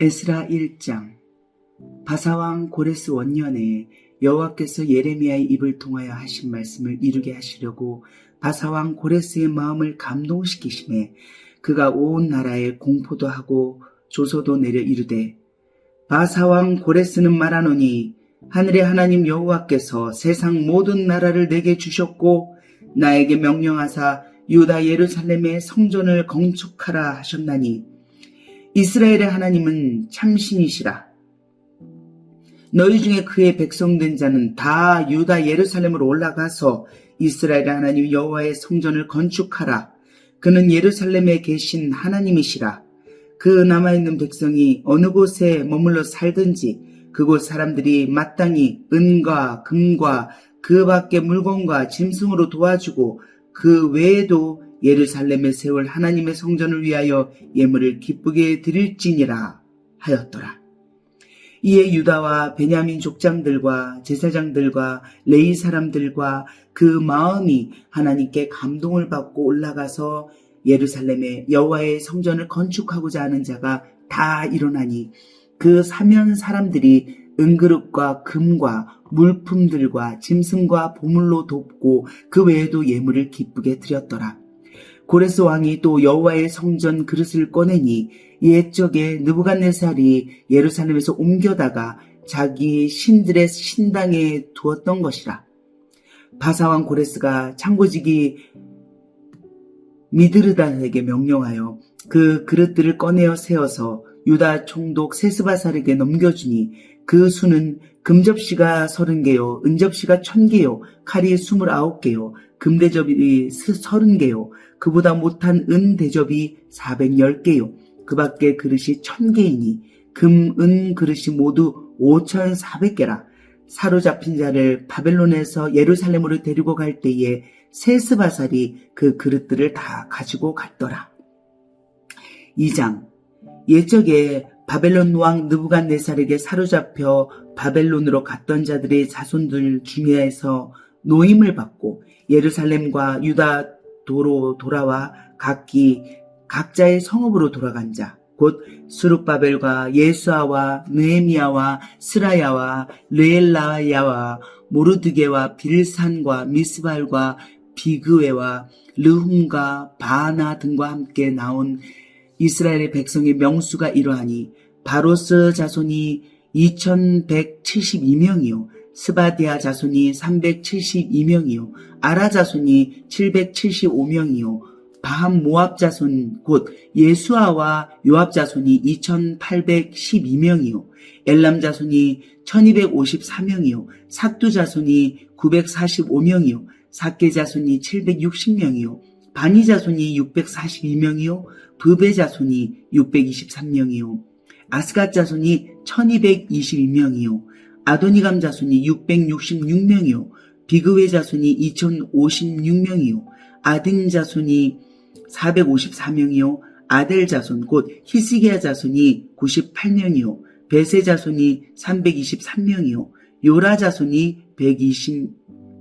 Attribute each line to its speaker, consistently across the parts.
Speaker 1: 에스라 1장. 바사왕 고레스 원년에 여호와께서 예레미야의 입을 통하여 하신 말씀을 이루게 하시려고 바사왕 고레스의 마음을 감동시키심에 그가 온 나라에 공포도 하고 조소도 내려 이르되, 바사왕 고레스는 말하노니 하늘의 하나님 여호와께서 세상 모든 나라를 내게 주셨고 나에게 명령하사 유다 예루살렘의 성전을 건축하라 하셨나니 이스라엘의 하나님은 참신이시라. 너희 중에 그의 백성된 자는 다 유다 예루살렘으로 올라가서 이스라엘의 하나님 여호와의 성전을 건축하라. 그는 예루살렘에 계신 하나님이시라. 그 남아있는 백성이 어느 곳에 머물러 살든지 그곳 사람들이 마땅히 은과 금과 그 밖의 물건과 짐승으로 도와주고 그 외에도 예루살렘에 세울 하나님의 성전을 위하여 예물을 기쁘게 드릴지니라 하였더라. 이에 유다와 베냐민 족장들과 제사장들과 레위 사람들과 그 마음이 하나님께 감동을 받고 올라가서 예루살렘에 여호와의 성전을 건축하고자 하는 자가 다 일어나니 그 사면 사람들이 은그릇과 금과 물품들과 짐승과 보물로 돕고 그 외에도 예물을 기쁘게 드렸더라. 고레스 왕이 또 여호와의 성전 그릇을 꺼내니 옛적에 느부갓네살이 예루살렘에서 옮겨다가 자기 신들의 신당에 두었던 것이라. 바사왕 고레스가 창고지기 미드르닷에게 명령하여 그 그릇들을 꺼내어 세워서 유다 총독 세스바살에게 넘겨주니 그 수는 금접시가 30개요, 은접시가 1000개요, 칼이 29개요, 금대접이 30개요, 그보다 못한 은대접이 410개요, 그 밖에 그릇이 1000개이니 금, 은 그릇이 모두 5400개라. 사로잡힌 자를 바벨론에서 예루살렘으로 데리고 갈 때에 세스바살이 그 그릇들을 다 가지고 갔더라. 2장. 옛적에 바벨론 왕 느부갓네살에게 사로잡혀 바벨론으로 갔던 자들의 자손들 중에서 노임을 받고 예루살렘과 유다도로 돌아와 각자의 성읍으로 돌아간 자, 곧 스룹바벨과 예수아와 느헤미야와 스라야와 르엘라야와 모르드게와 빌산과 미스발과 비그웨와 르훔과 바하나 등과 함께 나온 이스라엘의 백성의 명수가 이러하니 바로스 자손이 2172명이요 스바디아 자손이 372명이요 아라 자손이 775명이요 바함 모압 자손 곧 예수아와 요압 자손이 2812명이요 엘람 자손이 1254명이요 삭두 자손이 945명이요 삭게 자손이 760명이요 바니 자손이 642명이요 브베 자손이 623명이요 아스갓 자손이 1222명이요 아도니감 자손이 666명이요 비그웨 자손이 2056명이요 아딘 자손이 454명이요 아델 자손 곧 히스기야 자손이 98명이요 베세 자손이 323명이요 요라 자손이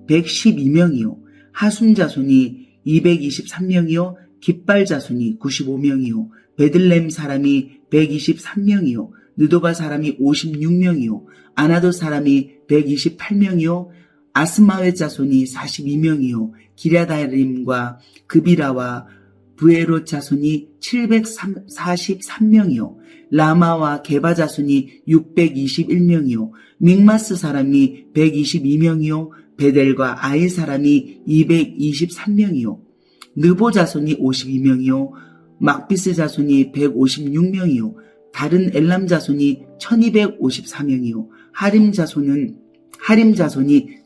Speaker 1: 112명이요 하순 자손이 223명이요 깃발 자손이 95명이요 베들렘 사람이 123명이요 느도바 사람이 56명이요 아나도 사람이 128명이요 아스마웨 자손이 42명이요 기랴다림과 그비라와 부에롯 자손이 743명이요 라마와 게바 자손이 621명이요 믹마스 사람이 122명이요 베델과 아이 사람이 223명이요 느보 자손이 52명이요 막비스 자손이 156명이요 다른 엘람 자손이 1254명이요 하림 자손이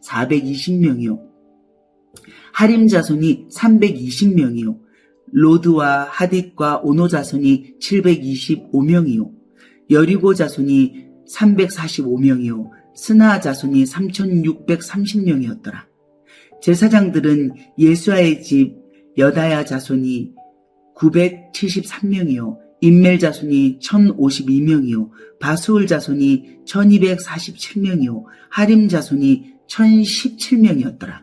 Speaker 1: 420명이요 하림 자손이 320명이요 로드와 하딧과 오노 자손이 725명이요 여리고 자손이 345명이요 스나 자손이 3630명이었더라. 제사장들은 예수아의 집 여다야 자손이 973명이요 임멜 자손이 1052명이요 바수울 자손이 1247명이요 하림 자손이 1017명이었더라.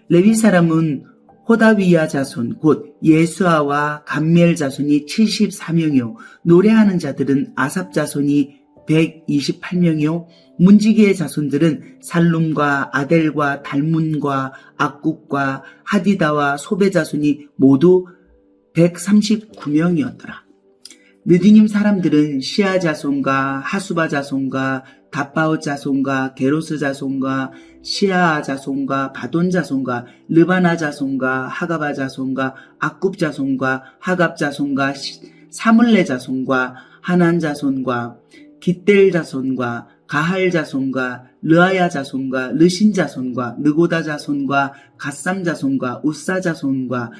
Speaker 1: 레위 사람은 호다위야 자손 곧 예수아와 감미엘 자손이 74명이요 노래하는 자들은 아삽 자손이 128명이요 문지기의 자손들은 살룸과 아델과 달문과 악국과 하디다와 소베 자손이 모두 139명이었더라. 느디님 사람들은 시아 자손과 하수바 자손과 다바오 자손과 게로스 자손과 시아 자손과 바돈 자손과 르바나 자손과 하가바 자손과 악굽 자손과 하갑 자손과 사물레 자손과 하난 자손과 깃델 자손과 가할 자손과 르아야 자손과 르신 자손과 느고다 자손과 갓삼 자손과 우사 자손과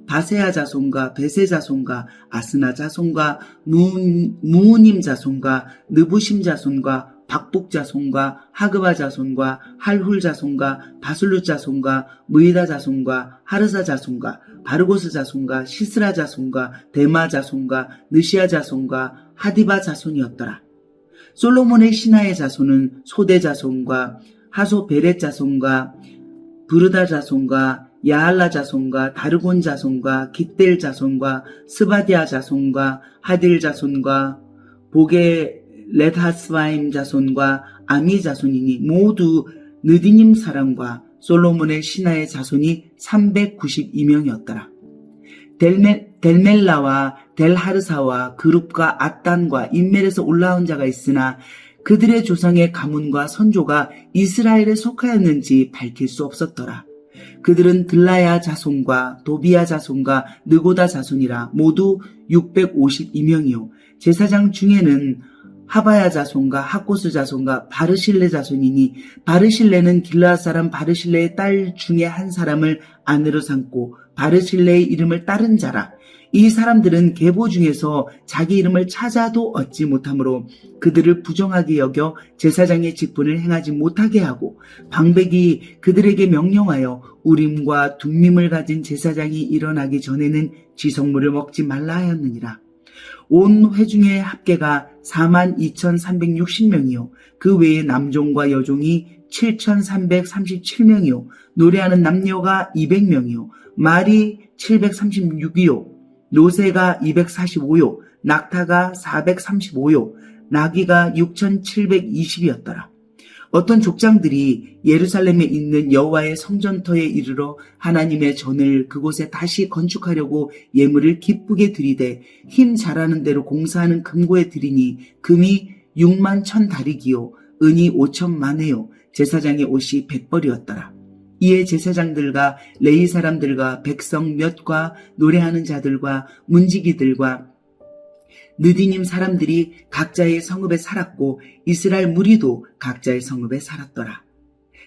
Speaker 1: 바세아 자손과 베세 자손과 아스나 자손과 무우님 자손과 느부심 자손과 박복 자손과 하그바 자손과 할훌 자손과 바술루 자손과 무이다 자손과 하르사 자손과 바르고스 자손과 시스라 자손과 데마 자손과 느시아 자손과 하디바 자손이었더라. 솔로몬의 신하의 자손은 소대 자손과 하소베렛 자손과 부르다 자손과 야할라 자손과 다르곤 자손과 깃델 자손과 스바디아 자손과 하딜 자손과 보게 렛하스바임 자손과 아미 자손이니 모두 느디님 사람과 솔로몬의 신하의 자손이 392명이었더라. 델멜라와 델하르사와 그룹과 앗단과 인멜에서 올라온 자가 있으나 그들의 조상의 가문과 선조가 이스라엘에 속하였는지 밝힐 수 없었더라. 그들은 들라야 자손과 도비야 자손과 느고다 자손이라 모두 652명이요 제사장 중에는 하바야 자손과 하코스 자손과 바르실레 자손이니 바르실레는 길르앗 사람 바르실레의 딸 중에 한 사람을 아내로 삼고 바르실레의 이름을 따른 자라. 이 사람들은 계보 중에서 자기 이름을 찾아도 얻지 못하므로 그들을 부정하게 여겨 제사장의 직분을 행하지 못하게 하고 방백이 그들에게 명령하여 우림과 둠밈을 가진 제사장이 일어나기 전에는 지성물을 먹지 말라 하였느니라. 온 회중의 합계가 42,360명이요 그 외에 남종과 여종이 7,337명이요 노래하는 남녀가 200명이요 말이 736이요 노새가 245요 낙타가 435요 나귀가 6,720이었더라. 어떤 족장들이 예루살렘에 있는 여호와의 성전터에 이르러 하나님의 전을 그곳에 다시 건축하려고 예물을 기쁘게 드리되 힘 잘하는 대로 공사하는 금고에 드리니 금이 6만 1,000다리기요 은이 5,000만회요 제사장의 옷이 100벌이었더라. 이에 제사장들과 레위 사람들과 백성 몇과 노래하는 자들과 문지기들과 느디님 사람들이 각자의 성읍에 살았고 이스라엘 무리도 각자의 성읍에 살았더라.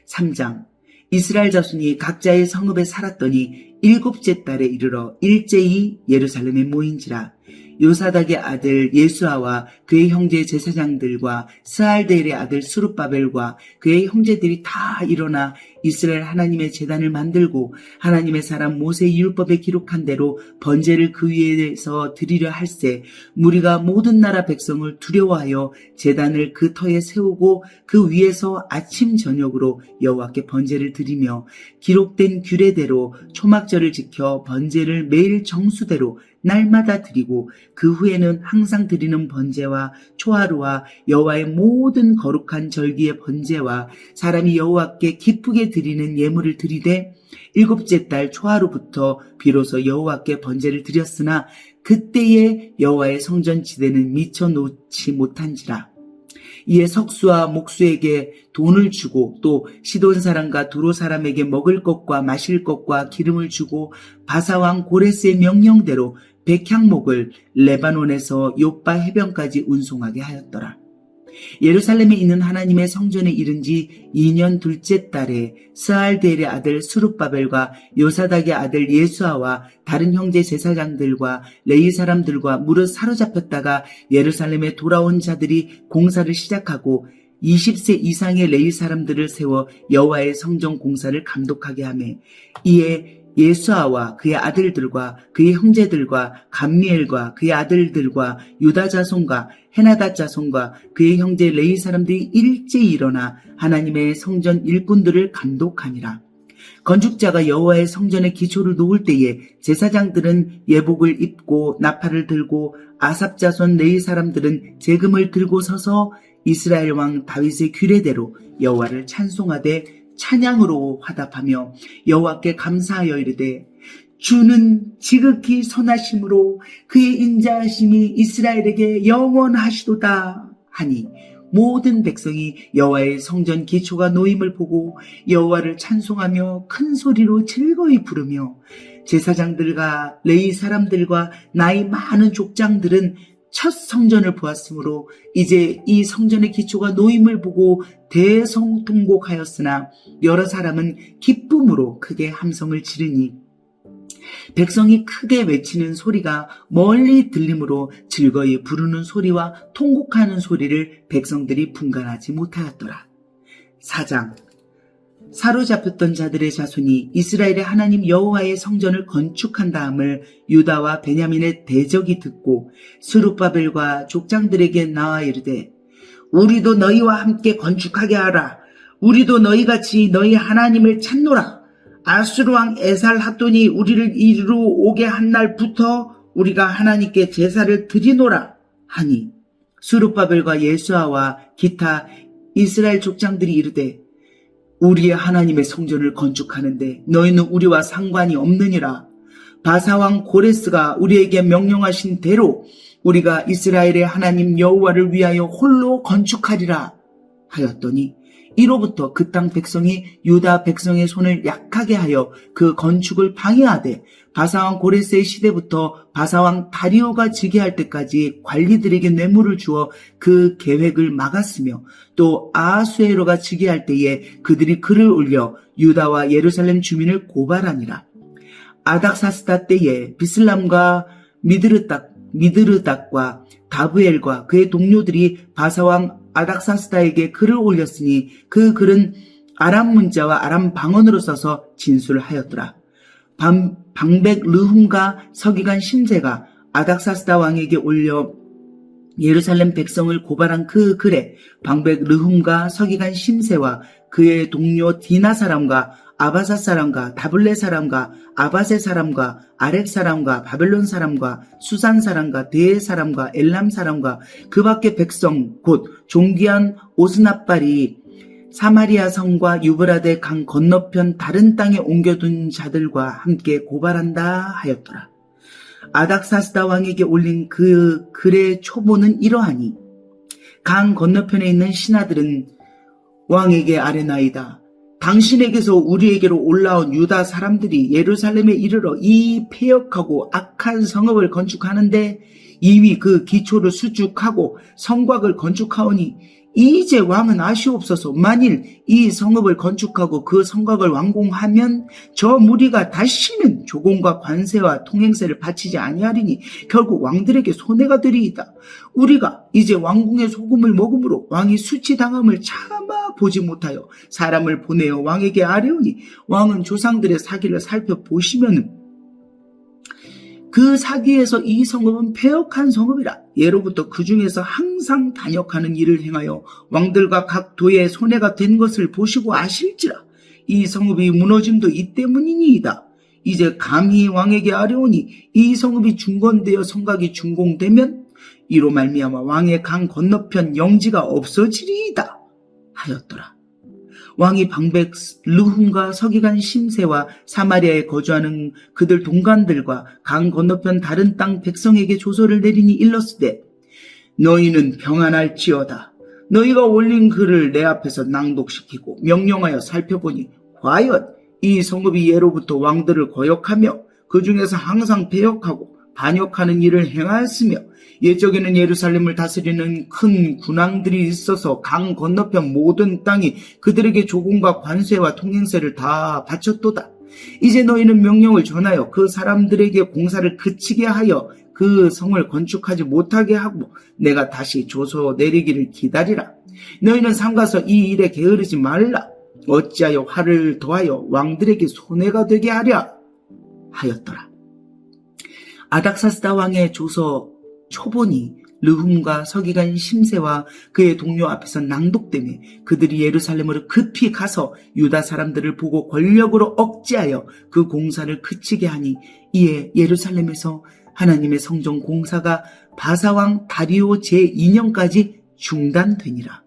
Speaker 1: 3장 이스라엘 자손이 각자의 성읍에 살았더니 7째 달에 이르러 일제히 예루살렘에 모인지라. 요사닥의 아들 예수아와 그의 형제 제사장들과 스알데엘의 아들 스룹바벨과 그의 형제들이 다 일어나 이스라엘 하나님의 제단을 만들고 하나님의 사람 모세의 율법에 기록한 대로 번제를 그 위에서 드리려 할세 무리가 모든 나라 백성을 두려워하여 제단을 그 터에 세우고 그 위에서 아침 저녁으로 여호와께 번제를 드리며 기록된 규례대로 초막절을 지켜 번제를 매일 정수대로 날마다 드리고 그 후에는 항상 드리는 번제와 초하루와 여호와의 모든 거룩한 절기의 번제와 사람이 여호와께 기쁘게 드리는 예물을 드리되 7째 달 초하루부터 비로소 여호와께 번제를 드렸으나 그때에 여호와의 성전 지대는 미쳐 놓지 못한지라. 이에 석수와 목수에게 돈을 주고 또 시돈 사람과 두로 사람에게 먹을 것과 마실 것과 기름을 주고 바사왕 고레스의 명령대로 백향목을 레바논에서 요빠 해변까지 운송하게 하였더라. 예루살렘에 있는 하나님의 성전에 이른 지 2년 둘째 달에 스알데엘의 아들 스룹바벨과 요사닥의 아들 예수아와 다른 형제 제사장들과 레위 사람들과 무릇 사로잡혔다가 예루살렘에 돌아온 자들이 공사를 시작하고 20세 이상의 레위 사람들을 세워 여호와의 성전 공사를 감독하게 하며 이에 예수아와 그의 아들들과 그의 형제들과 감미엘과 그의 아들들과 유다 자손과 헤나다 자손과 그의 형제 레위 사람들이 일제히 일어나 하나님의 성전 일꾼들을 감독하니라. 건축자가 여호와의 성전의 기초를 놓을 때에 제사장들은 예복을 입고 나팔을 들고 아삽 자손 레위 사람들은 제금을 들고 서서 이스라엘 왕 다윗의 규례대로 여호와를 찬송하되 찬양으로 화답하며 여호와께 감사하여 이르되 주는 지극히 선하심으로 그의 인자하심이 이스라엘에게 영원하시도다 하니 모든 백성이 여호와의 성전 기초가 놓임을 보고 여호와를 찬송하며 큰 소리로 즐거이 부르며 제사장들과 레위 사람들과 나이 많은 족장들은 첫 성전을 보았으므로 이제 이 성전의 기초가 놓임을 보고 대성통곡하였으나 여러 사람은 기쁨으로 크게 함성을 지르니 백성이 크게 외치는 소리가 멀리 들리므로 즐거이 부르는 소리와 통곡하는 소리를 백성들이 분간하지 못하였더라. 4장. 사로잡혔던 자들의 자손이 이스라엘의 하나님 여호와의 성전을 건축한 다음을 유다와 베냐민의 대적이 듣고 스룹바벨과 족장들에게 나와 이르되 우리도 너희와 함께 건축하게 하라. 우리도 너희같이 너희 하나님을 찾노라. 아수르 왕 에살핫돈이 우리를 이리로 오게 한 날부터 우리가 하나님께 제사를 드리노라 하니 스룹바벨과 예수아와 기타 이스라엘 족장들이 이르되 우리의 하나님의 성전을 건축하는데 너희는 우리와 상관이 없느니라. 바사왕 고레스가 우리에게 명령하신 대로 우리가 이스라엘의 하나님 여호와를 위하여 홀로 건축하리라 하였더니 이로부터 그 땅 백성이 유다 백성의 손을 약하게 하여 그 건축을 방해하되 바사왕 고레스의 시대부터 바사왕 다리오가 즉위할 때까지 관리들에게 뇌물을 주어 그 계획을 막았으며 또 아하수에로가 즉위할 때에 그들이 글을 올려 유다와 예루살렘 주민을 고발하니라. 아닥사스다 때에 비슬람과 미드르닥과 다브엘과 그의 동료들이 바사왕 아닥사스다에게 글을 올렸으니 그 글은 아람 문자와 아람 방언으로 써서 진술하였더라. 방백 르훔과 서기관 심세가 아닥사스다 왕에게 올려 예루살렘 백성을 고발한 그 글에 방백 르훔과 서기관 심세와 그의 동료 디나 사람과 아바사 사람과 다블레 사람과 아바세 사람과 아렉 사람과 바벨론 사람과 수산 사람과 대에 사람과 엘람 사람과 그 밖의 백성 곧 종기한 오스납발이 사마리아 성과 유브라데 강 건너편 다른 땅에 옮겨둔 자들과 함께 고발한다 하였더라. 아닥사스다 왕에게 올린 그 글의 초보는 이러하니 강 건너편에 있는 신하들은 왕에게 아뢰나이다. 당신에게서 우리에게로 올라온 유다 사람들이 예루살렘에 이르러 이 폐역하고 악한 성읍을 건축하는데 이미 그 기초를 수축하고 성곽을 건축하오니 이제 왕은 아시옵소서. 만일 이 성읍을 건축하고 그 성곽을 완공하면 저 무리가 다시는 조공과 관세와 통행세를 바치지 아니하리니 결국 왕들에게 손해가 되리이다. 우리가 이제 왕궁의 소금을 먹음으로 왕이 수치당함을 차마 보지 못하여 사람을 보내어 왕에게 아뢰오니 왕은 조상들의 사기를 살펴보시면은 그 사기에서 이 성읍은 폐역한 성읍이라. 예로부터 그 중에서 항상 단역하는 일을 행하여 왕들과 각 도에 손해가 된 것을 보시고 아실지라. 이 성읍이 무너짐도 이 때문이니이다. 이제 감히 왕에게 아뢰오니 이 성읍이 중건되어 성곽이 준공되면 이로 말미암아 왕의 강 건너편 영지가 없어지리이다 하였더라. 왕이 방백 르훔과 서기관 심세와 사마리아에 거주하는 그들 동관들과 강 건너편 다른 땅 백성에게 조서를 내리니 일렀으되 너희는 평안할지어다. 너희가 올린 글을 내 앞에서 낭독시키고 명령하여 살펴보니 과연 이 성읍이 예로부터 왕들을 거역하며 그 중에서 항상 배역하고 반역하는 일을 행하였으며 옛적에는 예루살렘을 다스리는 큰 군왕들이 있어서 강 건너편 모든 땅이 그들에게 조공과 관세와 통행세를 다 바쳤도다. 이제 너희는 명령을 전하여 그 사람들에게 공사를 그치게 하여 그 성을 건축하지 못하게 하고 내가 다시 조서 내리기를 기다리라. 너희는 삼가서 이 일에 게으르지 말라. 어찌하여 화를 더하여 왕들에게 손해가 되게 하랴 하였더라. 아닥사스다 왕의 조서 초본이 르훔과 서기관 심세와 그의 동료 앞에서 낭독되매 그들이 예루살렘으로 급히 가서 유다 사람들을 보고 권력으로 억제하여 그 공사를 그치게 하니 이에 예루살렘에서 하나님의 성전 공사가 바사왕 다리오 제2년까지 중단되니라.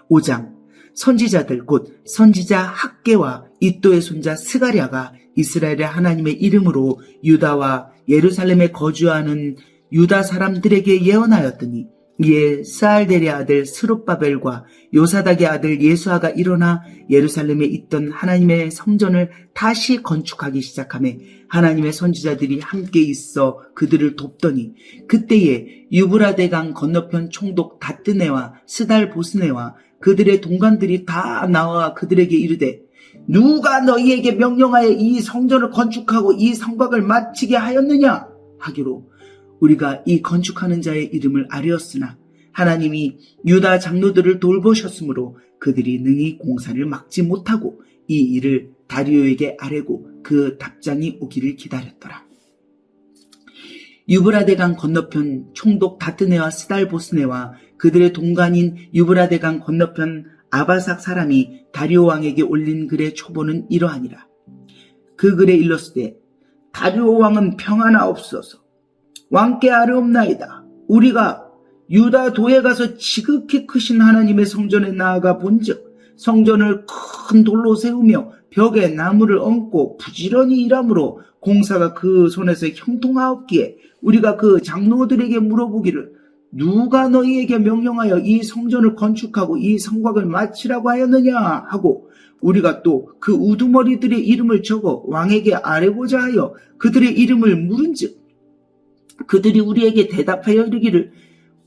Speaker 1: 5장. 선지자들 곧 선지자 학개와 이또의 손자 스가랴가 이스라엘의 하나님의 이름으로 유다와 예루살렘에 거주하는 유다 사람들에게 예언하였더니 이에 스알델의 아들 스룹바벨과 요사닥의 아들 예수아가 일어나 예루살렘에 있던 하나님의 성전을 다시 건축하기 시작하며 하나님의 선지자들이 함께 있어 그들을 돕더니 그때에 유브라데강 건너편 총독 다뜨네와 스달보스네와 그들의 동관들이 다 나와 그들에게 이르되 누가 너희에게 명령하여 이 성전을 건축하고 이 성곽을 마치게 하였느냐 하기로 우리가 이 건축하는 자의 이름을 아뢰었으나 하나님이 유다 장로들을 돌보셨으므로 그들이 능히 공사를 막지 못하고 이 일을 다리오에게 아뢰고 그 답장이 오기를 기다렸더라. 유브라데강 건너편 총독 다뜨네와 스달보스네와 그들의 동관인 유브라데강 건너편 아바삭 사람이 다리오 왕에게 올린 글의 초본은 이러하니라. 그 글에 일렀으되 다리오 왕은 평안하옵소서. 왕께 아뢰옵나이다. 우리가 유다 도에 가서 지극히 크신 하나님의 성전에 나아가 본즉 성전을 큰 돌로 세우며 벽에 나무를 얹고 부지런히 일함으로 공사가 그 손에서 형통하옵기에 우리가 그 장로들에게 물어보기를 누가 너희에게 명령하여 이 성전을 건축하고 이 성곽을 마치라고 하였느냐 하고 우리가 또 그 우두머리들의 이름을 적어 왕에게 아뢰고자 하여 그들의 이름을 물은즉 그들이 우리에게 대답하여 이르기를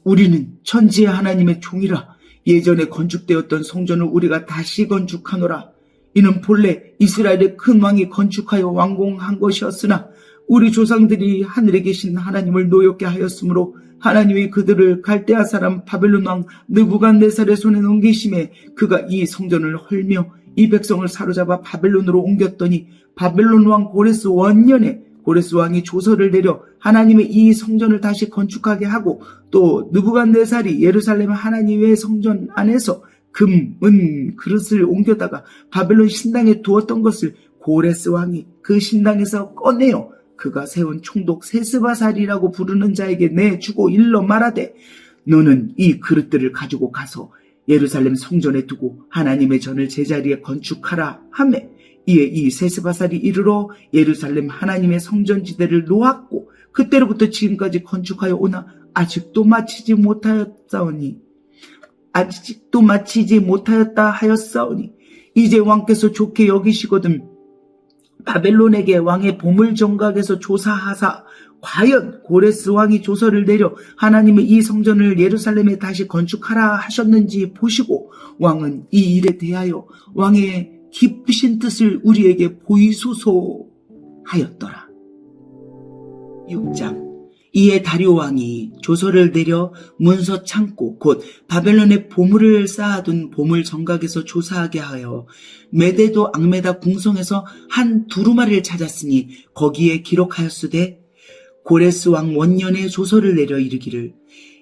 Speaker 1: 우리는 천지의 하나님의 종이라 예전에 건축되었던 성전을 우리가 다시 건축하노라. 이는 본래 이스라엘의 큰 왕이 건축하여 완공한 것이었으나 우리 조상들이 하늘에 계신 하나님을 노엽게 하였으므로 하나님이 그들을 갈대아 사람 바벨론 왕 느부갓네살의 손에 넘기심에 그가 이 성전을 헐며 이 백성을 사로잡아 바벨론으로 옮겼더니 바벨론 왕 고레스 원년에 고레스 왕이 조서를 내려 하나님의 이 성전을 다시 건축하게 하고 또 느부갓네살이 예루살렘 하나님의 성전 안에서 금, 은, 그릇을 옮겨다가 바벨론 신당에 두었던 것을 고레스 왕이 그 신당에서 꺼내어 그가 세운 총독 세스바살이라고 부르는 자에게 내주고 일러 말하되 너는 이 그릇들을 가지고 가서 예루살렘 성전에 두고 하나님의 전을 제자리에 건축하라 하매 이에 이 세스바살이 이르러 예루살렘 하나님의 성전지대를 놓았고 그때로부터 지금까지 건축하여 오나 아직도 마치지 못하였다 하였사오니 이제 왕께서 좋게 여기시거든 바벨론에게 왕의 보물 정각에서 조사하사 과연 고레스 왕이 조서를 내려 하나님의 이 성전을 예루살렘에 다시 건축하라 하셨는지 보시고 왕은 이 일에 대하여 왕의 기쁘신 뜻을 우리에게 보이소서 하였더라. 6장. 이에 다리오 왕이 조서를 내려 문서 창고 곧 바벨론의 보물을 쌓아둔 보물 정각에서 조사하게 하여 메데도 앙메다 궁성에서 한 두루마리를 찾았으니 거기에 기록하였으되 고레스 왕 원년에 조서를 내려 이르기를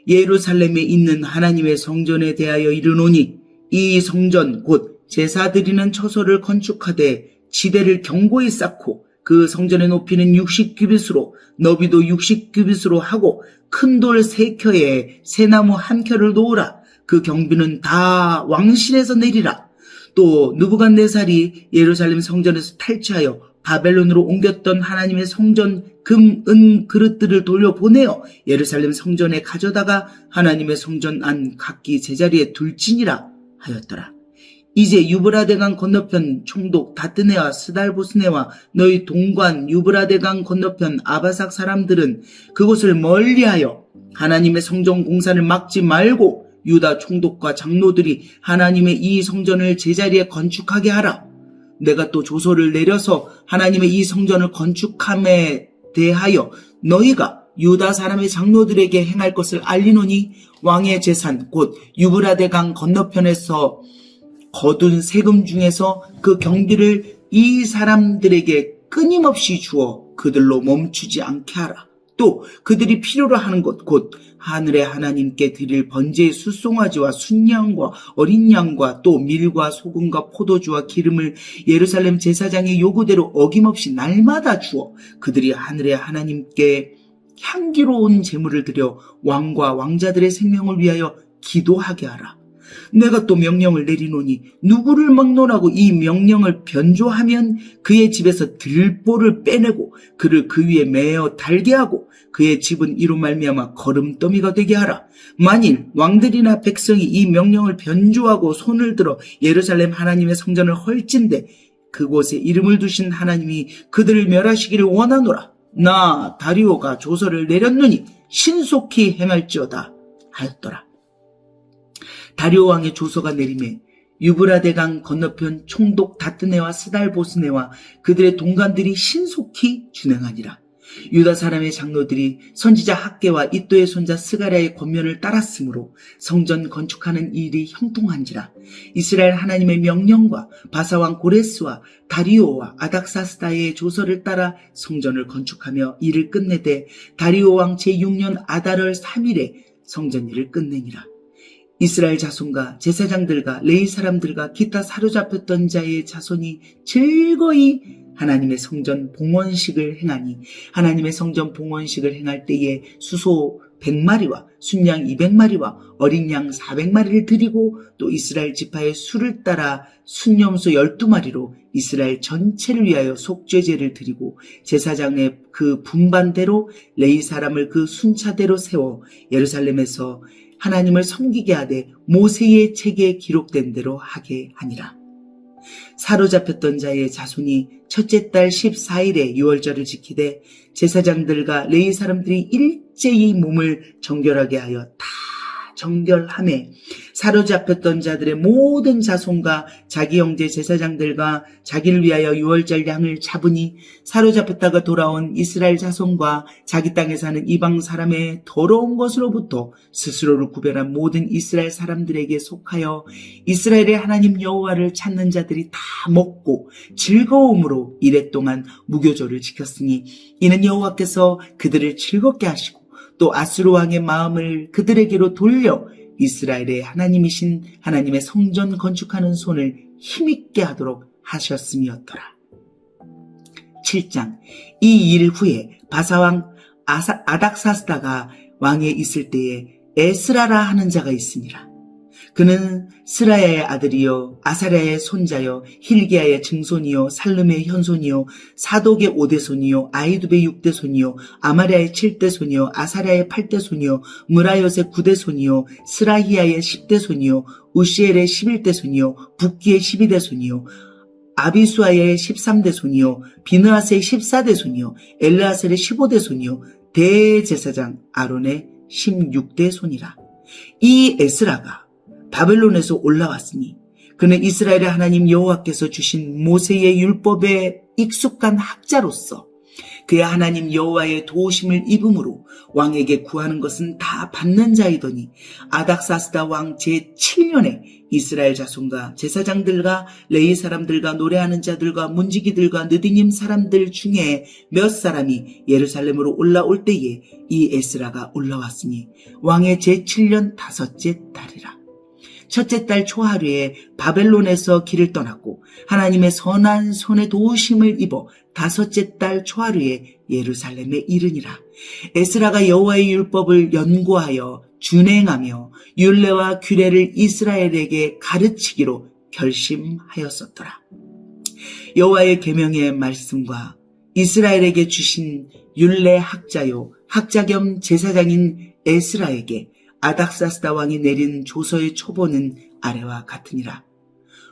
Speaker 1: 예루살렘에 있는 하나님의 성전에 대하여 이르노니 이 성전 곧 제사 드리는 처소를 건축하되 지대를 견고히 쌓고 그 성전의 높이는 60규빗으로 너비도 60규빗으로 하고 큰 돌 3켜에 새나무 1켜를 놓으라. 그 경비는 다 왕실에서 내리라. 또 느부갓네살이 예루살렘 성전에서 탈취하여 바벨론으로 옮겼던 하나님의 성전 금, 은 그릇들을 돌려보내어 예루살렘 성전에 가져다가 하나님의 성전 안 각기 제자리에 둘지니라 하였더라. 이제 유브라데강 건너편 총독 다뜨네와 스달보스네와 너희 동관 유브라데강 건너편 아바삭 사람들은 그곳을 멀리하여 하나님의 성전 공사를 막지 말고 유다 총독과 장로들이 하나님의 이 성전을 제자리에 건축하게 하라. 내가 또 조서를 내려서 하나님의 이 성전을 건축함에 대하여 너희가 유다 사람의 장로들에게 행할 것을 알리노니 왕의 재산 곧 유브라데강 건너편에서 거둔 세금 중에서 그 경비를 이 사람들에게 끊임없이 주어 그들로 멈추지 않게 하라. 또 그들이 필요로 하는 것 곧 하늘의 하나님께 드릴 번제의 숫송아지와 순양과 어린 양과 또 밀과 소금과 포도주와 기름을 예루살렘 제사장의 요구대로 어김없이 날마다 주어 그들이 하늘의 하나님께 향기로운 제물을 드려 왕과 왕자들의 생명을 위하여 기도하게 하라. 내가 또 명령을 내리노니 누구를 막론하고 이 명령을 변조하면 그의 집에서 들보를 빼내고 그를 그 위에 매어 달게 하고 그의 집은 이로 말미암아 거름더미가 되게 하라. 만일 왕들이나 백성이 이 명령을 변조하고 손을 들어 예루살렘 하나님의 성전을 헐진대 그곳에 이름을 두신 하나님이 그들을 멸하시기를 원하노라. 나 다리오가 조서를 내렸느니 신속히 행할지어다 하였더라. 다리오 왕의 조서가 내림에 유브라데강 건너편 총독 다뜨네와 스달보스네와 그들의 동관들이 신속히 준행하니라. 유다 사람의 장로들이 선지자 학개와 이또의 손자 스가랴의 권면을 따랐으므로 성전 건축하는 일이 형통한지라. 이스라엘 하나님의 명령과 바사왕 고레스와 다리오와 아닥사스다의 조서를 따라 성전을 건축하며 일을 끝내되 다리오 왕 제6년 아달월 3일에 성전 일을 끝내니라. 이스라엘 자손과 제사장들과 레위 사람들과 기타 사로잡혔던 자의 자손이 즐거이 하나님의 성전 봉헌식을 행하니 하나님의 성전 봉헌식을 행할 때에 수소 100마리와 순양 200마리와 어린 양 400마리를 드리고 또 이스라엘 지파의 수를 따라 순염소 12마리로 이스라엘 전체를 위하여 속죄제를 드리고 제사장의 그 분반대로 레위 사람을 그 순차대로 세워 예루살렘에서 하나님을 섬기게 하되 모세의 책에 기록된 대로 하게 하니라. 사로잡혔던 자의 자손이 첫째 달 14일에 유월절을 지키되 제사장들과 레위 사람들이 일제히 몸을 정결하게 하여 다 정결하매 사로잡혔던 자들의 모든 자손과 자기 형제 제사장들과 자기를 위하여 유월절 양을 잡으니 사로잡혔다가 돌아온 이스라엘 자손과 자기 땅에 사는 이방 사람의 더러운 것으로부터 스스로를 구별한 모든 이스라엘 사람들에게 속하여 이스라엘의 하나님 여호와를 찾는 자들이 다 먹고 즐거움으로 이랫동안 무교절을 지켰으니 이는 여호와께서 그들을 즐겁게 하시고 또 아수르 왕의 마음을 그들에게로 돌려 이스라엘의 하나님이신 하나님의 성전 건축하는 손을 힘있게 하도록 하셨음이었더라. 7장. 이 일 후에 바사왕 아닥사스다가 왕에 있을 때에 에스라라 하는 자가 있으니라. 그는 스라야의 아들이요 아사랴의 손자요 힐기야의 증손이요 살룸의 현손이요 사독의 5대손이요 아이두베의 6대손이요 아마랴의 7대손이요 아사랴의 8대손이요 무라옅의 9대손이요 스라히야의 10대손이요 우시엘의 11대손이요 붓기의 12대손이요 아비수아의 13대손이요 비느하스의 14대손이요 엘르아셀의 15대손이요 대제사장 아론의 16대손이라. 이 에스라가 바벨론에서 올라왔으니 그는 이스라엘의 하나님 여호와께서 주신 모세의 율법에 익숙한 학자로서 그의 하나님 여호와의 도우심을 입음으로 왕에게 구하는 것은 다 받는 자이더니 아닥사스다 왕 제7년에 이스라엘 자손과 제사장들과 레위 사람들과 노래하는 자들과 문지기들과 느디님 사람들 중에 몇 사람이 예루살렘으로 올라올 때에 이 에스라가 올라왔으니 왕의 제7년 5째 달이라. 첫째 달 초하루에 바벨론에서 길을 떠났고 하나님의 선한 손에 도우심을 입어 5째 달 초하루에 예루살렘에 이르니라. 에스라가 여호와의 율법을 연구하여 준행하며 율례와 규례를 이스라엘에게 가르치기로 결심하였었더라. 여호와의 계명의 말씀과 이스라엘에게 주신 율례 학자요 학자 겸 제사장인 에스라에게 아닥사스다 왕이 내린 조서의 초본은 아래와 같으니라.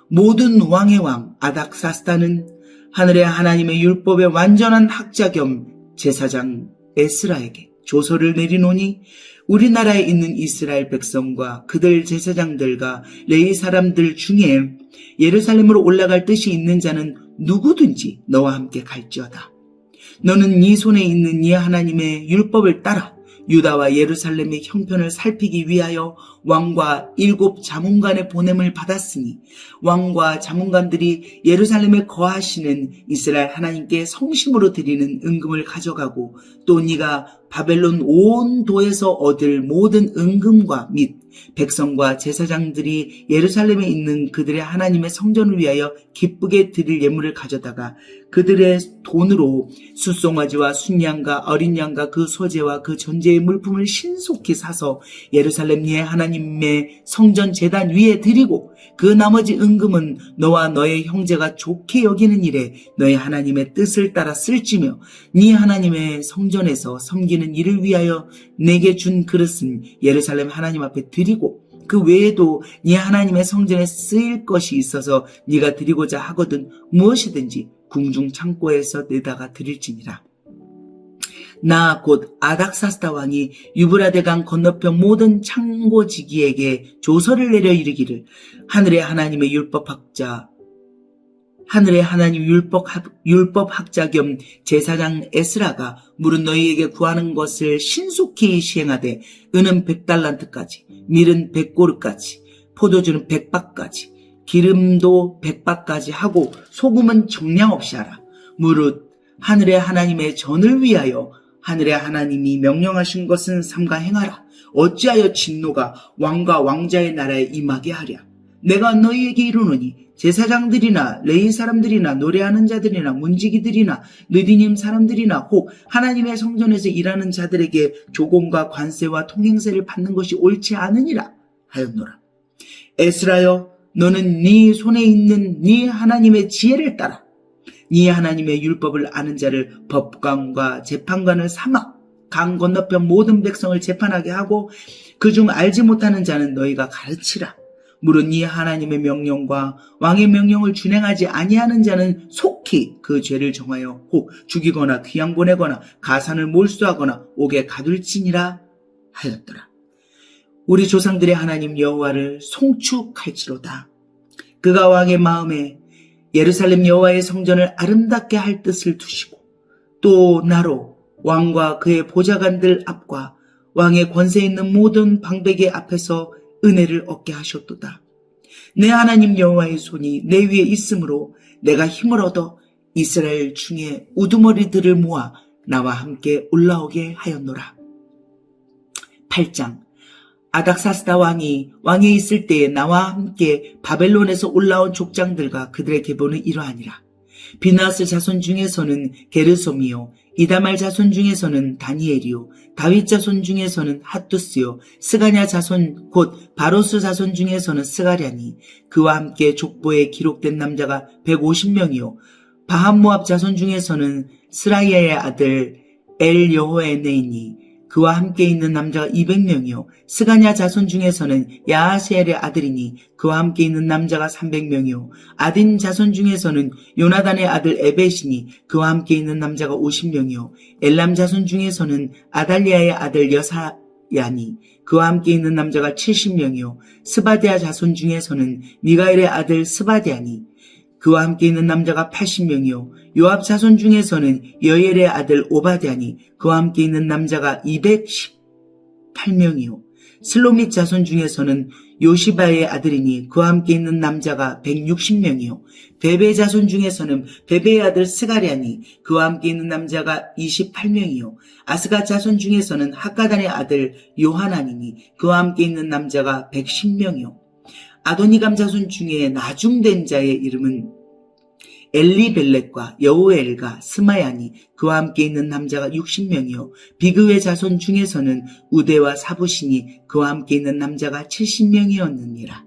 Speaker 1: 모든 왕의 왕 아닥사스다는 하늘의 하나님의 율법의 완전한 학자 겸 제사장 에스라에게 조서를 내리노니 우리나라에 있는 이스라엘 백성과 그들 제사장들과 레위 사람들 중에 예루살렘으로 올라갈 뜻이 있는 자는 누구든지 너와 함께 갈지어다. 너는 네 손에 있는 네 하나님의 율법을 따라 유다와 예루살렘의 형편을 살피기 위하여 왕과 7 자문관의 보냄을 받았으니 왕과 자문관들이 예루살렘에 거하시는 이스라엘 하나님께 성심으로 드리는 은금을 가져가고 또 네가 바벨론 온 도에서 얻을 모든 은금과 및 백성과 제사장들이 예루살렘에 있는 그들의 하나님의 성전을 위하여 기쁘게 드릴 예물을 가져다가 그들의 돈으로 숫송아지와 순양과 어린 양과 그 소재와 그 전제의 물품을 신속히 사서 예루살렘 네 하나님의 성전 제단 위에 드리고 그 나머지 은금은 너와 너의 형제가 좋게 여기는 일에 너의 하나님의 뜻을 따라 쓸지며 네 하나님의 성전에서 섬기는 일을 위하여 내게 준 그릇은 예루살렘 하나님 앞에 드리고 그 외에도 네 하나님의 성전에 쓰일 것이 있어서 네가 드리고자 하거든 무엇이든지 궁중 창고에서 내다가 드릴지니라. 나 곧 아닥사스다 왕이 유브라데강 건너편 모든 창고지기에게 조서를 내려 이르기를 하늘의 하나님 율법학자 겸 제사장 에스라가 물은 너희에게 구하는 것을 신속히 시행하되 은은 100달란트까지 밀은 100고르까지 포도주는 100박까지 기름도 100박까지 하고 소금은 정량 없이 하라. 무릇 하늘의 하나님의 전을 위하여 하늘의 하나님이 명령하신 것은 삼가 행하라. 어찌하여 진노가 왕과 왕자의 나라에 임하게 하랴. 내가 너희에게 이르노니 제사장들이나 레위 사람들이나 노래하는 자들이나 문지기들이나 느디님 사람들이나 혹 하나님의 성전에서 일하는 자들에게 조공과 관세와 통행세를 받는 것이 옳지 않으니라 하였노라. 에스라여, 너는 네 손에 있는 네 하나님의 지혜를 따라 네 하나님의 율법을 아는 자를 법관과 재판관을 삼아 강 건너편 모든 백성을 재판하게 하고 그중 알지 못하는 자는 너희가 가르치라. 무릇 네 하나님의 명령과 왕의 명령을 준행하지 아니하는 자는 속히 그 죄를 정하여 혹 죽이거나 귀양 보내거나 가산을 몰수하거나 옥에 가둘지니라 하였더라. 우리 조상들의 하나님 여호와를 송축할지로다. 그가 왕의 마음에 예루살렘 여호와의 성전을 아름답게 할 뜻을 두시고 또 나로 왕과 그의 보좌관들 앞과 왕의 권세 있는 모든 방백의 앞에서 은혜를 얻게 하셨도다. 내 하나님 여호와의 손이 내 위에 있으므로 내가 힘을 얻어 이스라엘 중에 우두머리들을 모아 나와 함께 올라오게 하였노라. 8장. 아닥사스다 왕이 왕에 있을 때에 나와 함께 바벨론에서 올라온 족장들과 그들의 계보는 이러하니라. 비나스 자손 중에서는 게르솜이요 이다말 자손 중에서는 다니엘이요 다윗 자손 중에서는 핫두스요 스가냐 자손 곧 바로스 자손 중에서는 스가랴니 그와 함께 족보에 기록된 남자가 150명이요 바한모압 자손 중에서는 스라이아의 아들 엘여호에네이니 그와 함께 있는 남자가 200명이요 스가냐 자손 중에서는 야하시엘의 아들이니 그와 함께 있는 남자가 300명이요 아딘 자손 중에서는 요나단의 아들 에벳이니 그와 함께 있는 남자가 50명이요 엘람 자손 중에서는 아달리아의 아들 여사야니 그와 함께 있는 남자가 70명이요 스바디아 자손 중에서는 미가엘의 아들 스바디아니 그와 함께 있는 남자가 80명이요 요압 자손 중에서는 여엘의 아들 오바댜니 그와 함께 있는 남자가 218명이요 슬로밋 자손 중에서는 요시바의 아들이니 그와 함께 있는 남자가 160명이요 베베 자손 중에서는 베베의 아들 스가랴니 그와 함께 있는 남자가 28명이요 아스가 자손 중에서는 학가단의 아들 요하나니니 그와 함께 있는 남자가 110명이요 아도니감 자손 중에 나중된 자의 이름은 엘리벨렉과 여우엘과 스마야니 그와 함께 있는 남자가 60명이요 비그의 자손 중에서는 우데와 사부시니 그와 함께 있는 남자가 70명이었느니라.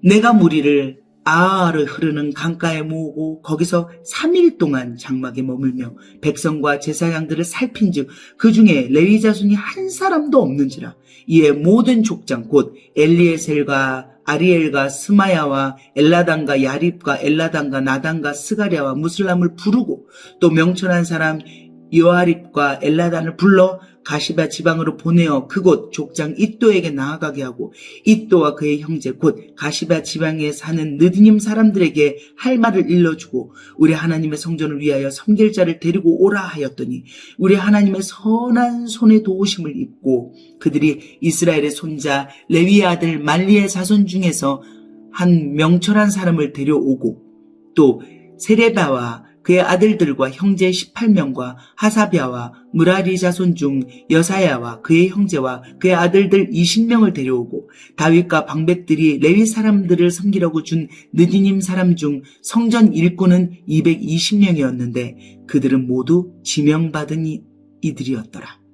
Speaker 1: 내가 무리를 아하를 흐르는 강가에 모으고 거기서 3일 동안 장막에 머물며 백성과 제사장들을 살핀즉 그 중에 레위 자손이 한 사람도 없는지라. 이에 모든 족장 곧 엘리에셀과 아리엘과 스마야와 엘라단과 야립과 엘라단과 나단과 스가랴와 무슬람을 부르고 또 명철한 사람 요아립과 엘라단을 불러 가시바 지방으로 보내어 그곳 족장 이또에게 나아가게 하고 이또와 그의 형제 곧 가시바 지방에 사는 느디님 사람들에게 할 말을 일러주고 우리 하나님의 성전을 위하여 섬길 자를 데리고 오라 하였더니 우리 하나님의 선한 손에 도우심을 입고 그들이 이스라엘의 손자 레위의 아들 말리의 자손 중에서 한 명철한 사람을 데려오고 또 세레바와 그의 아들들과 형제 18명과 하사비아와 무라리 자손 중 여사야와 그의 형제와 그의 아들들 20명을 데려오고 다윗과 방백들이 레위 사람들을 섬기려고 준 느디님 사람 중 성전 일꾼은 220명이었는데 그들은 모두 지명받은 이들이었더라.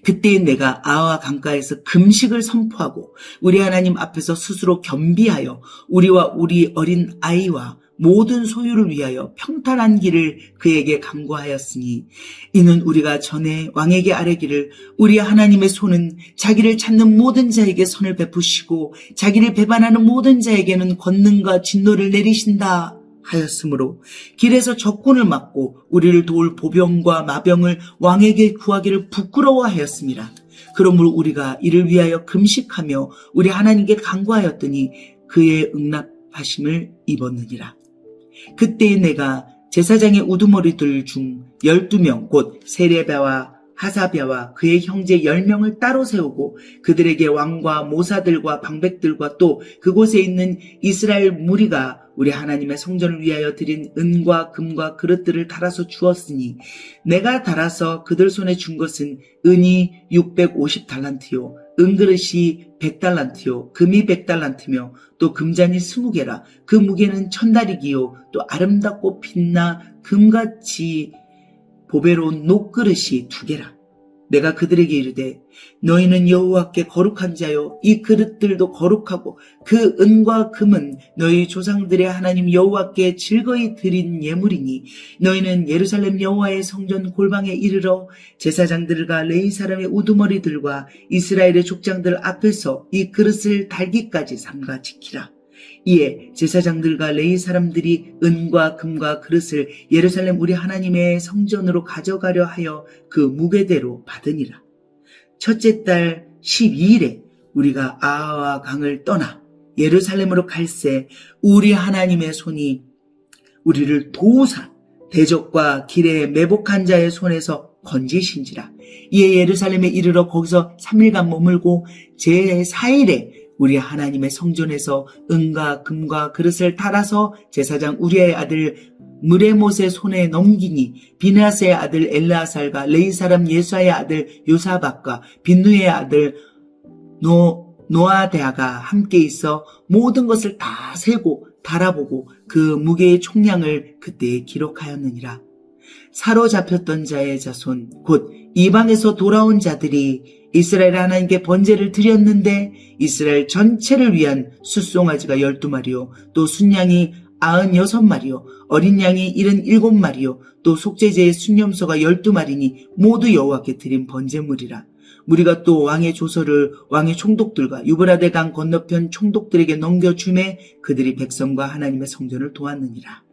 Speaker 1: 그때 내가 아와 강가에서 금식을 선포하고 우리 하나님 앞에서 스스로 겸비하여 우리와 우리 어린 아이와 모든 소유를 위하여 평탄한 길을 그에게 강구하였으니 이는 우리가 전에 왕에게 아뢰기를 우리 하나님의 손은 자기를 찾는 모든 자에게 선을 베푸시고 자기를 배반하는 모든 자에게는 권능과 진노를 내리신다 하였으므로 길에서 적군을 막고 우리를 도울 보병과 마병을 왕에게 구하기를 부끄러워하였습니다. 그러므로 우리가 이를 위하여 금식하며 우리 하나님께 간구하였더니 그의 응답하심을 입었느니라. 그때에 내가 제사장의 우두머리들 중 12명 곧 세레바와 하사비아와 그의 형제 10명을 따로 세우고 그들에게 왕과 모사들과 방백들과 또 그곳에 있는 이스라엘 무리가 우리 하나님의 성전을 위하여 드린 은과 금과 그릇들을 달아서 주었으니 내가 달아서 그들 손에 준 것은 은이 650달란트요 은그릇이 100달란트요 금이 100달란트며 또 금잔이 20개라 그 무게는 1000다리기요 또 아름답고 빛나 금같이 보배로운 녹그릇이 2개라. 내가 그들에게 이르되 너희는 여호와께 거룩한 자요 이 그릇들도 거룩하고 그 은과 금은 너희 조상들의 하나님 여호와께 즐거이 드린 예물이니 너희는 예루살렘 여호와의 성전 골방에 이르러 제사장들과 레위 사람의 우두머리들과 이스라엘의 족장들 앞에서 이 그릇을 달기까지 삼가 지키라. 이에 제사장들과 레위 사람들이 은과 금과 그릇을 예루살렘 우리 하나님의 성전으로 가져가려 하여 그 무게대로 받으니라. 첫째 달 12일에 우리가 아하와 강을 떠나 예루살렘으로 갈새 우리 하나님의 손이 우리를 도우사 대적과 길에 매복한 자의 손에서 건지신지라. 이에 예루살렘에 이르러 거기서 3일간 머물고 제4일에 우리 하나님의 성전에서 은과 금과 그릇을 달아서 제사장 우리의 아들 무레못의 손에 넘기니 비나스의 아들 엘르아살과 레위 사람 예수아의 아들 요사박과 빈누의 아들 노아데아가 함께 있어 모든 것을 다 세고 달아보고 그 무게의 총량을 그때에 기록하였느니라. 사로잡혔던 자의 자손 곧 이방에서 돌아온 자들이 이스라엘 하나님께 번제를 드렸는데 이스라엘 전체를 위한 숫송아지가 12마리요 또 순양이 96마리요 어린 양이 77마리요 또 속죄제의 순념소가 12마리니 모두 여호와께 드린 번제물이라. 우리가 또 왕의 조서를 왕의 총독들과 유브라데 강 건너편 총독들에게 넘겨주매 그들이 백성과 하나님의 성전을 도왔느니라.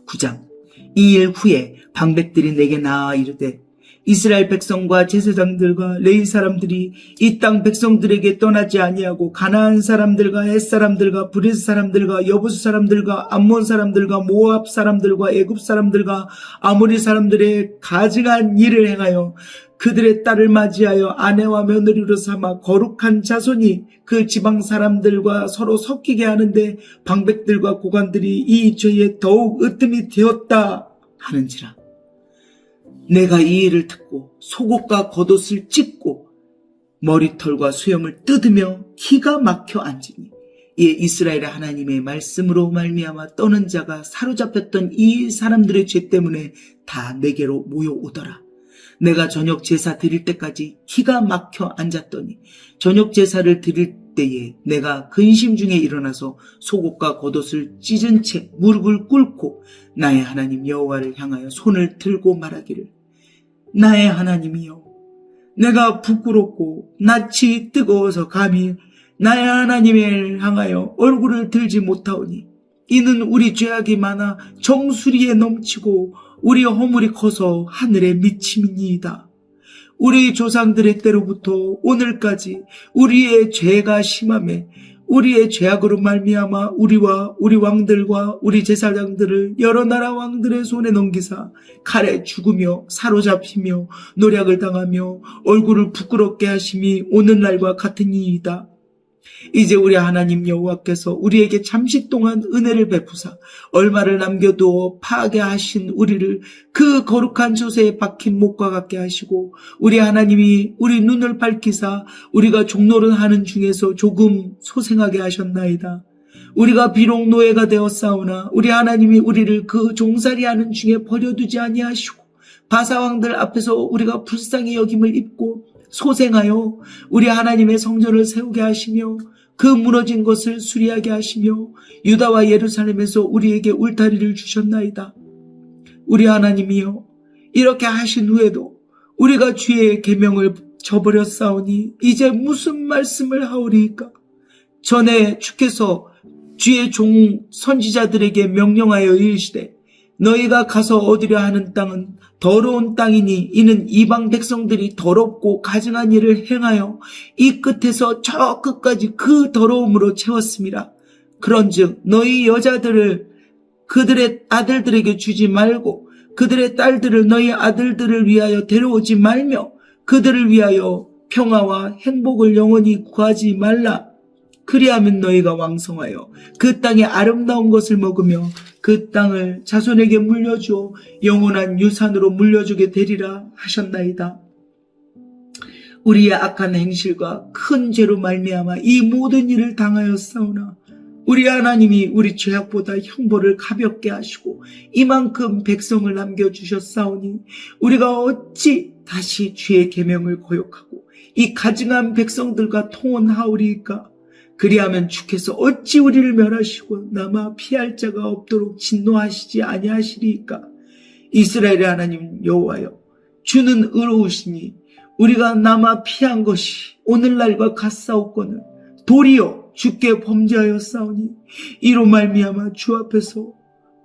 Speaker 1: 9장. 이 일 후에 방백들이 내게 나와 이르되 이스라엘 백성과 제사장들과 레위 사람들이 이 땅 백성들에게 떠나지 아니하고 가나안 사람들과 헷 사람들과 브리스 사람들과 여부스 사람들과 암몬 사람들과 모압 사람들과 애굽 사람들과 아모리 사람들의 가증한 일을 행하여 그들의 딸을 맞이하여 아내와 며느리로 삼아 거룩한 자손이 그 지방 사람들과 서로 섞이게 하는데 방백들과 고관들이 이 죄에 더욱 으뜸이 되었다 하는지라. 내가 이 일을 듣고 속옷과 겉옷을 찢고 머리털과 수염을 뜯으며 기가 막혀 앉으니 이에 이스라엘의 하나님의 말씀으로 말미암아 떠는 자가 사로잡혔던 이 사람들의 죄 때문에 다 내게로 모여오더라. 내가 저녁 제사 드릴 때까지 기가 막혀 앉았더니 저녁 제사를 드릴 때에 내가 근심 중에 일어나서 속옷과 겉옷을 찢은 채 무릎을 꿇고 나의 하나님 여호와를 향하여 손을 들고 말하기를 나의 하나님이여 내가 부끄럽고 낯이 뜨거워서 감히 나의 하나님을 향하여 얼굴을 들지 못하오니 이는 우리 죄악이 많아 정수리에 넘치고 우리 허물이 커서 하늘에 미침이니이다. 우리 조상들의 때로부터 오늘까지 우리의 죄가 심함에 우리의 죄악으로 말미암아 우리와 우리 왕들과 우리 제사장들을 여러 나라 왕들의 손에 넘기사 칼에 죽으며 사로잡히며 노략을 당하며 얼굴을 부끄럽게 하심이 오늘날과 같으니이다. 이제 우리 하나님 여호와께서 우리에게 잠시 동안 은혜를 베푸사 얼마를 남겨두어 파괴하신 우리를 그 거룩한 조세에 박힌 목과 같게 하시고 우리 하나님이 우리 눈을 밝히사 우리가 종노릇하는 중에서 조금 소생하게 하셨나이다. 우리가 비록 노예가 되었사오나 우리 하나님이 우리를 그 종살이하는 중에 버려두지 아니하시고 바사왕들 앞에서 우리가 불쌍히 여김을 입고 소생하여 우리 하나님의 성전을 세우게 하시며 그 무너진 것을 수리하게 하시며 유다와 예루살렘에서 우리에게 울타리를 주셨나이다. 우리 하나님이여, 이렇게 하신 후에도 우리가 주의 계명을 저버렸사오니 이제 무슨 말씀을 하오리이까? 전에 주께서 주의 종 선지자들에게 명령하여 이르시되 너희가 가서 얻으려 하는 땅은 더러운 땅이니 이는 이방 백성들이 더럽고 가증한 일을 행하여 이 끝에서 저 끝까지 그 더러움으로 채웠습니다. 그런즉 너희 여자들을 그들의 아들들에게 주지 말고 그들의 딸들을 너희 아들들을 위하여 데려오지 말며 그들을 위하여 평화와 행복을 영원히 구하지 말라. 그리하면 너희가 왕성하여 그 땅의 아름다운 것을 먹으며 그 땅을 자손에게 물려주어 영원한 유산으로 물려주게 되리라 하셨나이다. 우리의 악한 행실과 큰 죄로 말미암아 이 모든 일을 당하였사오나 우리 하나님이 우리 죄악보다 형벌을 가볍게 하시고 이만큼 백성을 남겨주셨사오니 우리가 어찌 다시 주의 계명을 거역하고 이 가증한 백성들과 통혼하오리이까? 그리하면 주께서 어찌 우리를 멸하시고 남아 피할 자가 없도록 진노하시지 아니하시리이까? 이스라엘의 하나님 여호와여, 주는 의로우시니 우리가 남아 피한 것이 오늘날과 같사옵거늘 도리어 주께 범죄하였사오니 이로 말미암아 주 앞에서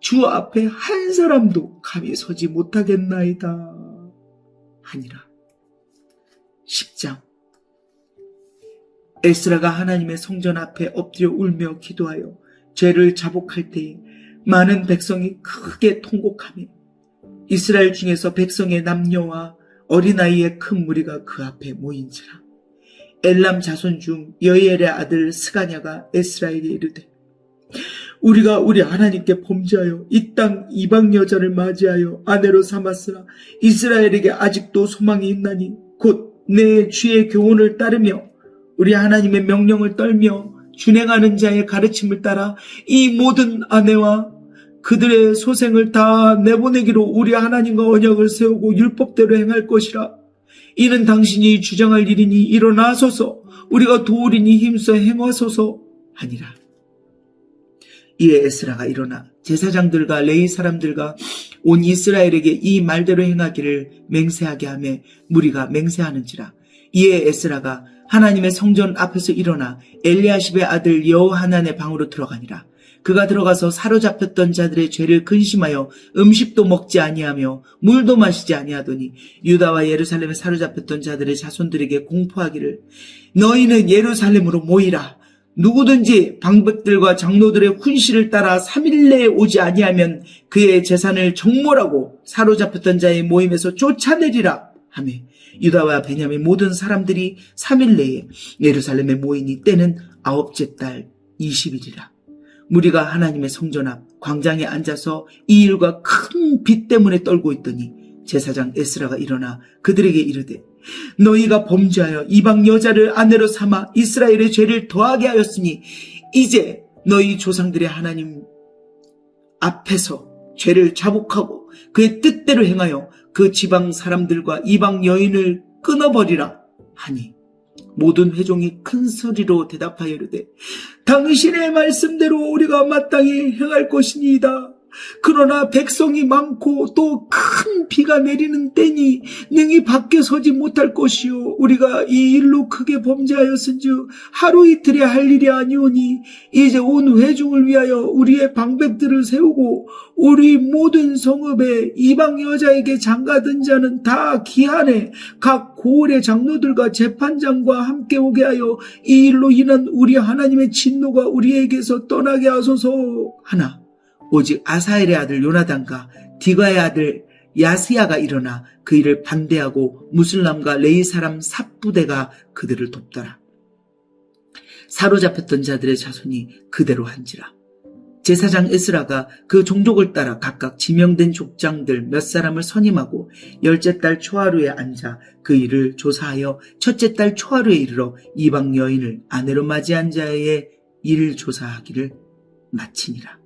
Speaker 1: 주 앞에 한 사람도 감히 서지 못하겠나이다 하니라. 10장. 에스라가 하나님의 성전 앞에 엎드려 울며 기도하여 죄를 자복할 때에 많은 백성이 크게 통곡하며 이스라엘 중에서 백성의 남녀와 어린아이의 큰 무리가 그 앞에 모인지라. 엘람 자손 중 여이엘의 아들 스가냐가 에스라에게 이르되 우리가 우리 하나님께 범죄하여 이 땅 이방 여자를 맞이하여 아내로 삼았으나 이스라엘에게 아직도 소망이 있나니 곧 내 주의 교훈을 따르며 우리 하나님의 명령을 떨며 준행하는 자의 가르침을 따라 이 모든 아내와 그들의 소생을 다 내보내기로 우리 하나님과 언약을 세우고 율법대로 행할 것이라. 이는 당신이 주장할 일이니 일어나소서 우리가 도우리니 힘써 행하소서 하니라. 이에 에스라가 일어나 제사장들과 레위 사람들과 온 이스라엘에게 이 말대로 행하기를 맹세하게 하며 무리가 맹세하는지라. 이에 에스라가 하나님의 성전 앞에서 일어나 엘리야십의 아들 여호하난의 방으로 들어가니라. 그가 들어가서 사로잡혔던 자들의 죄를 근심하여 음식도 먹지 아니하며 물도 마시지 아니하더니 유다와 예루살렘에 사로잡혔던 자들의 자손들에게 공포하기를 너희는 예루살렘으로 모이라. 누구든지 방백들과 장로들의 훈시를 따라 3일 내에 오지 아니하면 그의 재산을 정몰하고 사로잡혔던 자의 모임에서 쫓아내리라 하며 유다와 베냐민 모든 사람들이 3일 내에 예루살렘에 모이니 때는 9째 달 20일이라. 무리가 하나님의 성전 앞 광장에 앉아서 이 일과 큰 빛 때문에 떨고 있더니 제사장 에스라가 일어나 그들에게 이르되 너희가 범죄하여 이방 여자를 아내로 삼아 이스라엘의 죄를 더하게 하였으니 이제 너희 조상들의 하나님 앞에서 죄를 자복하고 그의 뜻대로 행하여 그 지방 사람들과 이방 여인을 끊어버리라 하니 모든 회종이 큰 소리로 대답하여 이르되 당신의 말씀대로 우리가 마땅히 행할 것이니이다 그러나 백성이 많고 또 큰 비가 내리는 때니 능히 밖에 서지 못할 것이요 우리가 이 일로 크게 범죄하였은즉 하루 이틀에 할 일이 아니오니 이제 온 회중을 위하여 우리의 방백들을 세우고 우리 모든 성읍에 이방 여자에게 장가든 자는 다 기한에 각 고을의 장로들과 재판장과 함께 오게 하여 이 일로 인한 우리 하나님의 진노가 우리에게서 떠나게 하소서 하나 오직 아사엘의 아들 요나단과 디가의 아들 야스야가 일어나 그 일을 반대하고 무슬람과 레이 사람 삽부대가 그들을 돕더라. 사로잡혔던 자들의 자손이 그대로 한지라. 제사장 에스라가 그 종족을 따라 각각 지명된 족장들 몇 사람을 선임하고 열째 달 초하루에 앉아 그 일을 조사하여 첫째 달 초하루에 이르러 이방 여인을 아내로 맞이한 자의 일을 조사하기를 마치니라.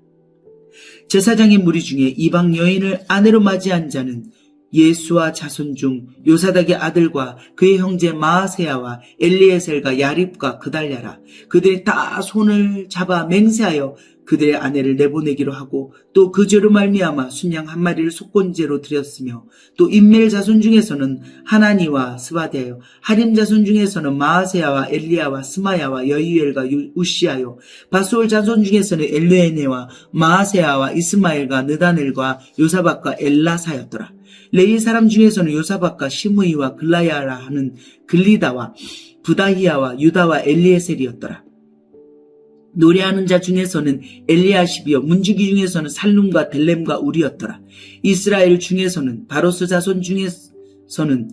Speaker 1: 제사장의 무리 중에 이방 여인을 아내로 맞이한 자는 예수와 자손 중 요사닥의 아들과 그의 형제 마아세야와 엘리에셀과 야립과 그달랴라. 그들이 다 손을 잡아 맹세하여 그들의 아내를 내보내기로 하고 또 그 죄로 말미암아 순양 한 마리를 속건제로 드렸으며 또 인멜 자손 중에서는 하나니와 스바데요 하림 자손 중에서는 마아세야와 엘리야와 스마야와 여이엘과 우시아요 바수올 자손 중에서는 엘르에네와 마아세야와 이스마엘과 느다넬과 요사박과 엘라사였더라. 레위 사람 중에서는 요사박과 시므이와 글라야라 하는 글리다와 부다히야와 유다와 엘리에셀이었더라. 노래하는 자 중에서는 엘리아십이요 문지기 중에서는 살룸과 델렘과 우리였더라. 이스라엘 중에서는 바로스 자손 중에서는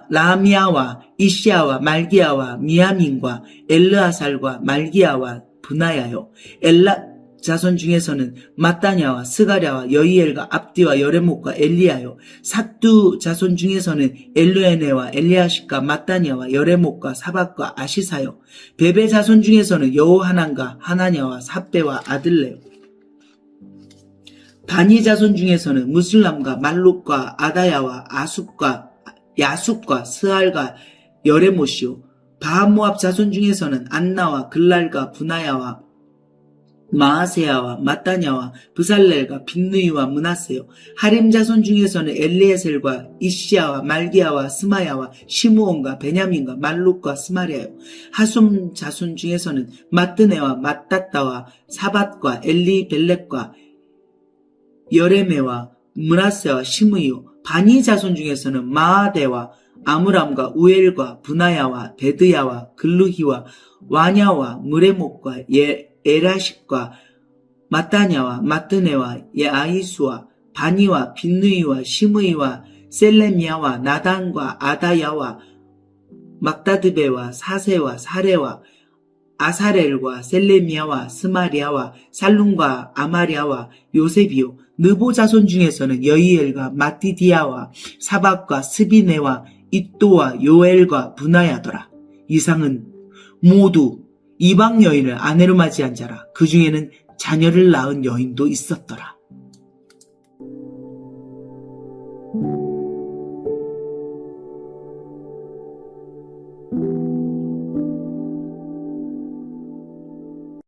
Speaker 1: 라미아와 이시아와 말기야와 미야민과 엘르아살과 말기야와 브나야요 엘라 자손 중에서는 마따냐와 스가랴와 여이엘과 압디와 여레목과 엘리야요 삿두 자손 중에서는 엘르에네와 엘리아십과 마따냐와 여레목과 사박과 아시사요 베베 자손 중에서는 여호하난과 하나냐와 삽베와 아들레요 바니 자손 중에서는 무슬람과 말룩과 아다야와 아숲과 야숲과 스알과 여레못이요 바모압 자손 중에서는 안나와 글랄과 분하야와 마아세야와 마따냐와 브살렐과 빈느이와 문하세요 하림 자손 중에서는 엘리에셀과 이시야와 말기야와 스마야와 시므온과 베냐민과 말룩과 스마리아요 하숨 자손 중에서는 마뜨네와 마따따와 사밧과 엘리벨렉과 여레메와 문하세와 시므이요 바니 자손 중에서는 마아데와 아므람과 우엘과 분하야와 베드야와 글루히와 와냐와 무레목과 에라십과 마따냐와 마뜨네와 예아이수와 바니와 빈느이와 시므이와 셀레미야와 나단과 아다야와 막다드베와 사세와 사레와 아사렐과 셀레미야와 스마리아와 살룸과 아마리아와 요셉이요 느보 자손 중에서는 여이엘과 마티디아와 사박과 스비네와 이또와 요엘과 분하야더라. 이상은 모두 이방 여인을 아내로 맞이한 자라. 그 중에는 자녀를 낳은 여인도 있었더라.